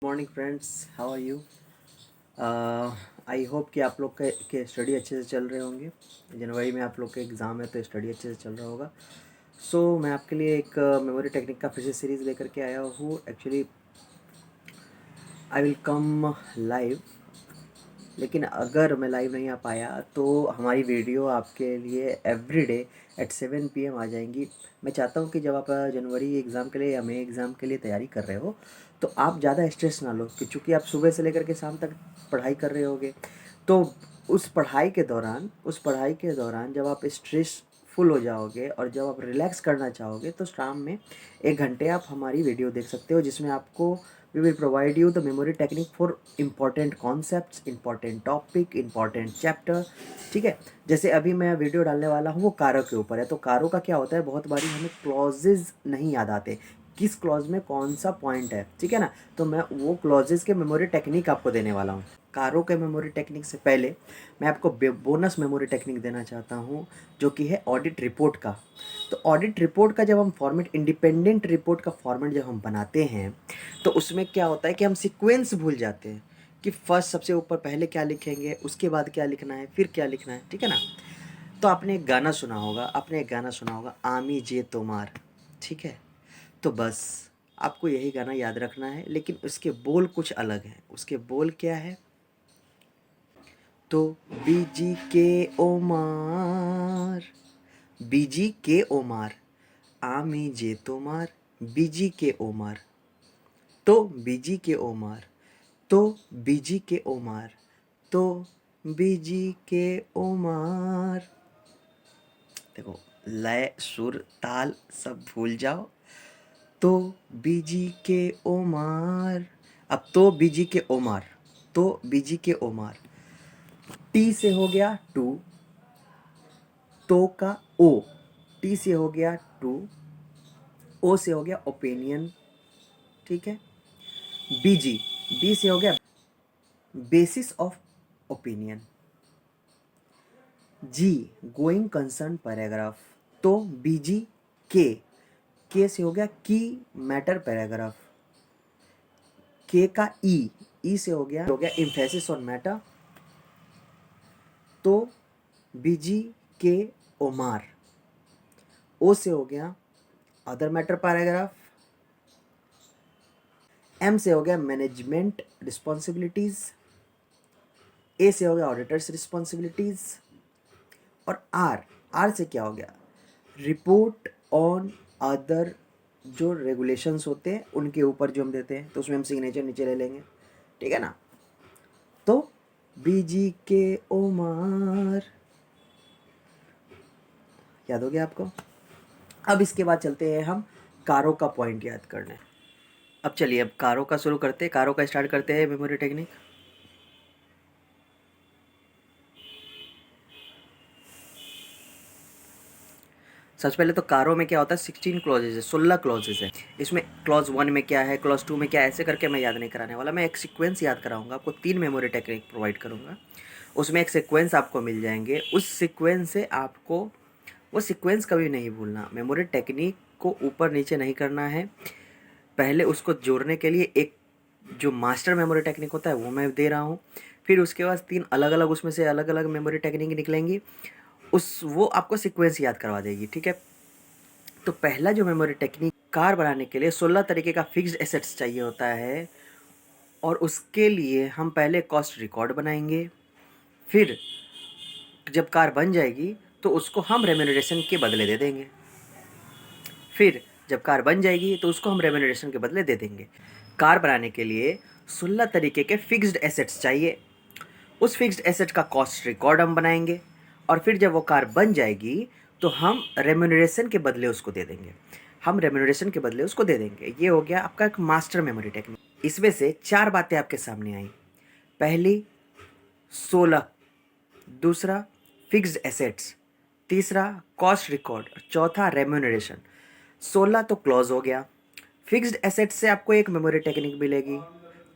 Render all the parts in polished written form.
Morning friends, how are you. I hope कि आप लोग के स्टडी अच्छे से चल रहे होंगे। जनवरी में आप लोग के एग्ज़ाम है तो स्टडी अच्छे से चल रहा होगा। मैं आपके लिए एक मेमोरी टेक्निक का फिर से सीरीज़ लेकर के आया हूँ। Actually I will come live, लेकिन अगर मैं लाइव नहीं आ पाया तो हमारी वीडियो आपके लिए एवरीडे एट 7 PM आ जाएंगी। मैं चाहता हूँ कि जब आप जनवरी एग्ज़ाम के लिए या मई एग्ज़ाम के लिए तैयारी कर रहे हो तो आप ज़्यादा स्ट्रेस ना लो, क्योंकि आप सुबह से लेकर के शाम तक पढ़ाई कर रहे होगे। तो उस पढ़ाई के दौरान जब आप स्ट्रेस फुल हो जाओगे और जब आप रिलैक्स करना चाहोगे तो शाम में 1 घंटे आप हमारी वीडियो देख सकते हो, जिसमें आपको we will provide you the memory technique for important concepts, important topic, important chapter. ठीक है, जैसे अभी मैं वीडियो डालने वाला हूँ वो कारों के ऊपर है। तो कारों का क्या होता है, बहुत बारी हमें क्लॉजेज नहीं याद आते, किस क्लॉज में कौन सा पॉइंट है। ठीक है ना, तो मैं वो क्लॉजेज के मेमोरी टेक्निक आपको देने वाला हूँ। कारों के मेमोरी टेक्निक से पहले मैं आपको बोनस मेमोरी टेक्निक देना चाहता हूँ, जो कि है ऑडिट रिपोर्ट का। तो ऑडिट रिपोर्ट का जब हम फॉर्मेट, इंडिपेंडेंट रिपोर्ट का फॉर्मेट जब हम बनाते हैं तो उसमें क्या होता है कि हम सीक्वेंस भूल जाते हैं कि फर्स्ट सबसे ऊपर पहले क्या लिखेंगे, उसके बाद क्या लिखना है, फिर क्या लिखना है। ठीक है ना। तो आपने एक गाना सुना होगा आमी जे तोमार। ठीक है, तो बस आपको यही गाना याद रखना है, लेकिन उसके बोल कुछ अलग हैं। उसके बोल क्या है, तो बीजी के ओमार, बीजी के ओमार, आमी जे तोमार, बीजी के ओमार, तो बीजी के ओमार, तो बीजी के ओमार, तो बीजी के ओमार। देखो, लय सुर ताल सब भूल जाओ। तो बीजी के ओमार, अब तो बीजी के ओमार, तो बीजी के ओमार, टी से हो गया टू, तो का ओ, टी से हो गया टू, ओ से हो गया ओपिनियन। ठीक है, बीजी, बी से हो गया basis of opinion, G going concern paragraph, तो बीजी के से हो गया की मैटर पैराग्राफ, के का ई से हो गया इम्फेसिस ऑन मैटर, तो बीजी के ओमार, ओ से हो गया अदर मैटर पैराग्राफ, एम से हो गया मैनेजमेंट रिस्पॉन्सिबिलिटीज, ए से हो गया ऑडिटर्स रिस्पॉन्सिबिलिटीज, और आर से क्या हो गया रिपोर्ट ऑन अदर, जो रेगुलेशंस होते हैं उनके ऊपर जो हम देते हैं, तो उसमें हम सिग्नेचर नीचे ले लेंगे। ठीक है ना। तो बीजी के ओमार याद हो गया आपको। अब इसके बाद चलते हैं हम कारों का पॉइंट याद करने। अब चलिए, अब कारों का शुरू करते हैं, कारों का स्टार्ट करते हैं मेमोरी टेक्निक। सबसे पहले तो कारों में क्या होता है, 16 क्लॉजेज है, 16 क्लॉजेज है। इसमें क्लॉज 1 में क्या है, क्लॉज 2 में क्या है, ऐसे करके मैं याद नहीं कराने वाला। मैं एक सीक्वेंस याद कराऊंगा आपको, 3 मेमोरी टेक्निक प्रोवाइड करूंगा। उसमें एक सीक्वेंस आपको मिल जाएंगे, उस सीक्वेंस से आपको वो सीक्वेंस कभी नहीं भूलना। मेमोरी टेक्निक को ऊपर नीचे नहीं करना है। पहले उसको जोड़ने के लिए एक जो मास्टर मेमोरी टेक्निक होता है वो मैं दे रहा हूँ। फिर उसके बाद 3 अलग अलग, उसमें से अलग अलग मेमोरी टेक्निक निकलेंगी, वो आपको सीक्वेंस याद करवा देगी। ठीक है, तो पहला जो मेमोरी टेक्निक, कार बनाने के लिए 16 तरीके का फिक्स्ड एसेट्स चाहिए होता है, और उसके लिए हम पहले कॉस्ट रिकॉर्ड बनाएंगे। फिर जब कार बन जाएगी तो उसको हम रेम्यूनरेशन के बदले दे देंगे। फिर जब कार बन जाएगी तो उसको हम रेम्यूनरेशन के बदले दे देंगे। कार बनाने के लिए 16 तरीके के फिक्स्ड एसेट्स चाहिए, उस फिक्स्ड एसेट का कॉस्ट रिकॉर्ड हम बनाएंगे, और फिर जब वो कार बन जाएगी तो हम रेम्यूनरेशन के बदले उसको दे देंगे। ये हो गया आपका एक मास्टर मेमोरी टेक्निक। इसमें से 4 बातें आपके सामने आई। पहली 16, दूसरा फिक्स्ड एसेट्स, तीसरा कॉस्ट रिकॉर्ड, और चौथा रेम्यूनरेशन। 16 तो क्लॉज हो गया, फिक्स्ड एसेट्स से आपको एक मेमोरी टेक्निक मिलेगी,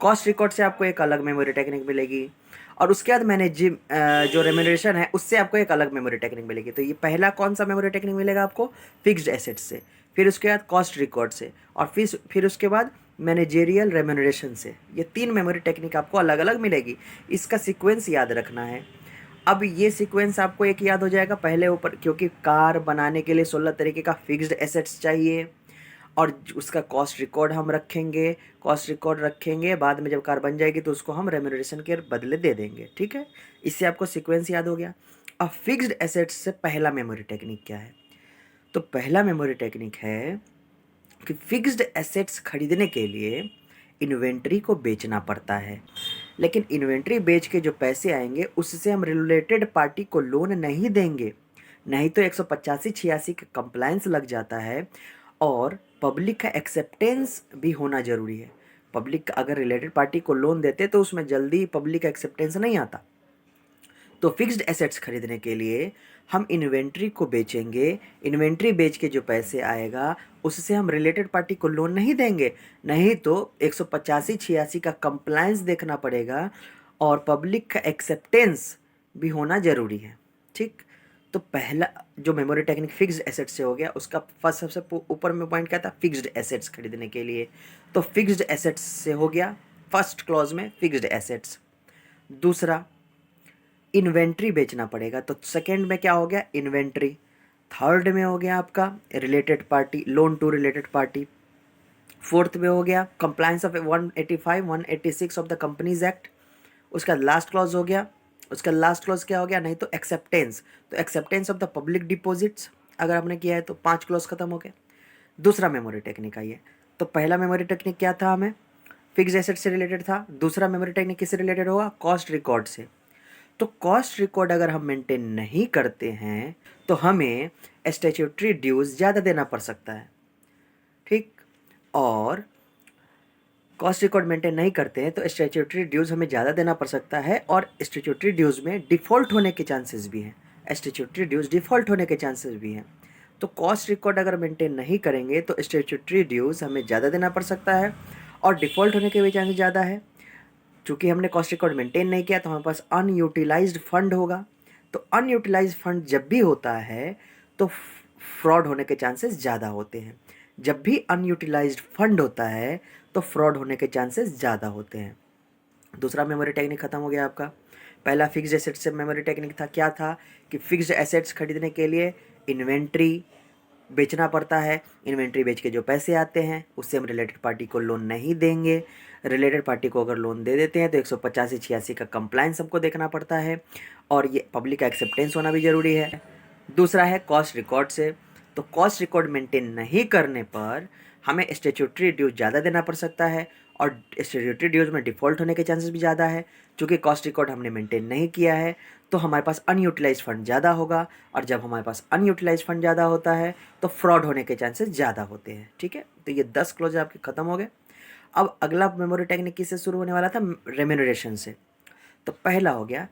कॉस्ट रिकॉर्ड से आपको एक अलग मेमोरी टेक्निक मिलेगी, और उसके बाद जो रेम्यूनरेशन है उससे आपको एक अलग मेमोरी टेक्निक मिलेगी। तो ये पहला कौन सा मेमोरी टेक्निक मिलेगा आपको, फिक्स्ड एसेट्स से, फिर उसके बाद कॉस्ट रिकॉर्ड से, और फिर उसके बाद मैनेजेरियल रेम्यूनरेशन से। ये 3 मेमोरी टेक्निक आपको अलग अलग मिलेगी, इसका सीक्वेंस याद रखना है। अब ये सीक्वेंस आपको एक याद हो जाएगा पहले ऊपर, क्योंकि कार बनाने के लिए 16 तरीके का फिक्स्ड एसेट्स चाहिए और उसका कॉस्ट रिकॉर्ड हम रखेंगे, कॉस्ट रिकॉर्ड रखेंगे, बाद में जब कार बन जाएगी तो उसको हम रेम्यूनरेशन के बदले दे देंगे, ठीक है। इससे आपको सीक्वेंस याद हो गया। अब फिक्स्ड एसेट्स से पहला मेमोरी टेक्निक क्या है? तो पहला मेमोरी टेक्निक है कि फिक्स्ड एसेट्स खरीदने के लिए इन्वेंट्री को बेचना पड़ता है, लेकिन इन्वेंट्री बेच के जो पैसे आएंगे उससे हम रिलेटेड पार्टी को लोन नहीं देंगे, नहीं तो 185-86 का कंप्लायंस लग जाता है और पब्लिक का एक्सेप्टेंस भी होना ज़रूरी है। पब्लिक अगर रिलेटेड पार्टी को लोन देते तो उसमें जल्दी पब्लिक का एक्सेप्टेंस नहीं आता। तो फिक्स्ड एसेट्स खरीदने के लिए हम इन्वेंट्री को बेचेंगे, इन्वेंट्री बेच के जो पैसे आएगा उससे हम रिलेटेड पार्टी को लोन नहीं देंगे, नहीं तो 185-86 का कंप्लायंस देखना पड़ेगा और पब्लिक का एक्सेप्टेंस भी होना ज़रूरी है, ठीक। तो पहला जो मेमोरी टेक्निक फिक्स्ड एसेट्स से हो गया, उसका फर्स्ट सबसे ऊपर में पॉइंट क्या था? फिक्स्ड एसेट्स खरीदने के लिए। तो फिक्स्ड एसेट्स से हो गया फर्स्ट क्लॉज में फिक्स्ड एसेट्स। दूसरा, इन्वेंट्री बेचना पड़ेगा, तो सेकंड में क्या हो गया? इन्वेंट्री। थर्ड में हो गया आपका related party, loan to related party. Fourth में हो गया compliance of 185 186 of the Companies Act. उसका लास्ट क्लॉज हो गया, उसका लास्ट क्लॉज क्या हो गया? नहीं तो एक्सेप्टेंस, तो acceptance of the public deposits अगर आपने किया है तो 5 क्लॉज खत्म हो गया। दूसरा मेमोरी टेक्निक आई है। तो पहला मेमोरी टेक्निक क्या था? हमें फिक्स एसेट से रिलेटेड था। दूसरा मेमोरी टेक्निक किससे रिलेटेड होगा? कॉस्ट रिकॉर्ड से। तो कॉस्ट रिकॉर्ड अगर हम मेंटेन नहीं करते हैं तो हमें स्टैट्यूटरी ड्यूज ज़्यादा देना पड़ सकता है, ठीक। और कॉस्ट रिकॉर्ड मेंटेन नहीं करते हैं तो स्टैट्यूटरी ड्यूज हमें ज़्यादा देना पड़ सकता है और स्टैट्यूटरी ड्यूज में डिफ़ॉल्ट होने के चांसेस भी हैं, स्टैट्यूटरी ड्यूज डिफ़ॉल्ट होने के चांसेस भी हैं। तो कॉस्ट रिकॉर्ड अगर मेंटेन नहीं करेंगे तो स्टैट्यूटरी ड्यूज हमें ज़्यादा देना पड़ सकता है और डिफ़ॉल्ट होने के भी चांसेस ज़्यादा है। चूँकि हमने कॉस्ट रिकॉर्ड मेंटेन नहीं किया तो हमारे पास अनयूटिलाइज्ड फंड होगा। तो अनयूटिलाइज्ड फंड जब भी होता है तो फ्रॉड होने के चांसेस ज़्यादा होते हैं। जब भी अनयूटिलाइज्ड फंड होता है तो फ्रॉड होने के चांसेस ज़्यादा होते हैं। दूसरा मेमोरी टेक्निक खत्म हो गया आपका। पहला फिक्स्ड एसेट्स से मेमोरी टेक्निक था, क्या था? कि फिक्स्ड एसेट्स खरीदने के लिए इन्वेंट्री बेचना पड़ता है, इन्वेंट्री बेच के जो पैसे आते हैं उससे हम रिलेटेड पार्टी को लोन नहीं देंगे, रिलेटेड पार्टी को अगर लोन दे देते हैं तो 185-86 का कंप्लायंस हमको देखना पड़ता है और ये पब्लिक का एक्सेप्टेंस होना भी ज़रूरी है। दूसरा है कॉस्ट रिकॉर्ड से। तो कॉस्ट रिकॉर्ड मेंटेन नहीं करने पर हमें स्टैट्यूटरी ड्यूज ज़्यादा देना पड़ सकता है और स्टैट्यूटरी ड्यूज में डिफ़ॉल्ट होने के चांसेस भी ज़्यादा है। चूँकि कॉस्ट रिकॉर्ड हमने मेंटेन नहीं किया है तो हमारे पास अनयूटिलाइज फंड ज़्यादा होगा और जब हमारे पास अनयूटिलाइज फंड ज़्यादा होता है तो फ्रॉड होने के चांसेस ज़्यादा होते हैं, ठीक है। तो ये 10 क्लॉज आपके ख़त्म हो गए। अब अगला मेमोरी टेक्निक किससे शुरू होने वाला था? रेम्यूनरेशन से। तो पहला हो गया,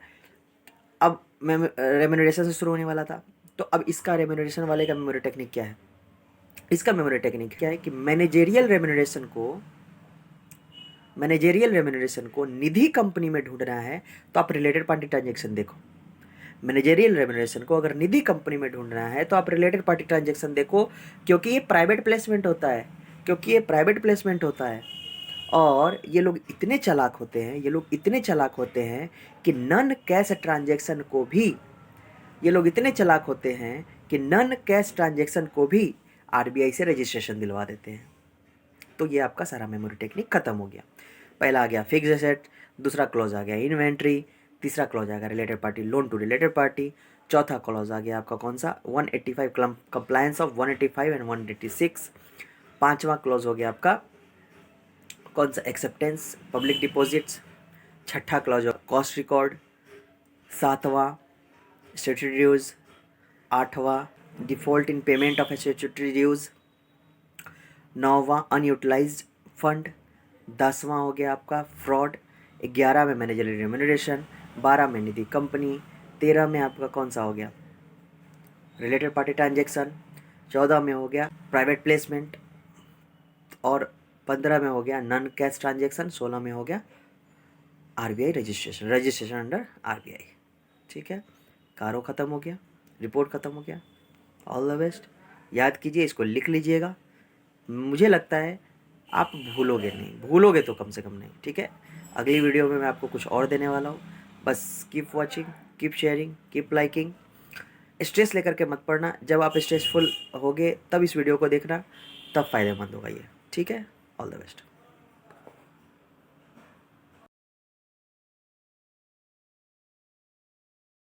अब रेम्यूनरेशन से शुरू होने वाला था। तो अब इसका रेम्यूनरेशन वाले का मेमोरी टेक्निक क्या है? इसका मेमोरी टेक्निक क्या है कि मैनेजेरियल रेम्यूनरेशन को निधि कंपनी में ढूंढना है तो आप रिलेटेड पार्टी ट्रांजेक्शन देखो। मैनेजेरियल रेम्यूनरेशन को अगर निधि कंपनी में ढूंढना है तो आप रिलेटेड पार्टी ट्रांजेक्शन देखो, क्योंकि ये प्राइवेट प्लेसमेंट होता है, और ये लोग इतने चालाक होते हैं, कि नन कैश ट्रांजेक्शन को भी आरबीआई से रजिस्ट्रेशन दिलवा देते हैं। तो ये आपका सारा मेमोरी टेक्निक खत्म हो गया। पहला आ गया फिक्स एसेट, दूसरा क्लॉज आ गया इन्वेंट्री, तीसरा क्लॉज आ गया related party, loan to related party, चौथा क्लॉज आ गया आपका कौन सा? 185 कंप्लायंस ऑफ 185 एंड 186। पांचवा क्लॉज हो गया आपका कौन सा? Acceptance public deposits. छठा क्लॉज कॉस्ट रिकॉर्ड। सातवां स्टैट्यूटरी ड्यूज। आठवां default in payment of statutory dues. नौवां अनयूटिलाइज्ड फंड। 10वां हो गया आपका फ्रॉड। 11 में मैनेजरियल रेम्यूनरेशन। 12 में निधि कंपनी। 13 में आपका कौन सा हो गया? Related party transaction. 14 में हो गया प्राइवेट प्लेसमेंट और 15 में हो गया नॉन कैश ट्रांजेक्शन। 16 में हो गया आरबीआई रजिस्ट्रेशन अंडर आरबीआई, ठीक है। कारो ख़त्म हो गया, रिपोर्ट ख़त्म हो गया। All the best. याद कीजिए, इसको लिख लीजिएगा। मुझे लगता है आप भूलोगे नहीं, भूलोगे तो कम से कम नहीं, ठीक है। अगली वीडियो में मैं आपको कुछ और देने वाला हूँ। बस keep watching, keep sharing, keep liking. Stress लेकर के मत पढ़ना, जब आप स्ट्रेसफुल होगे तब इस वीडियो को देखना, तब फ़ायदेमंद होगा ये, ठीक है। All the best.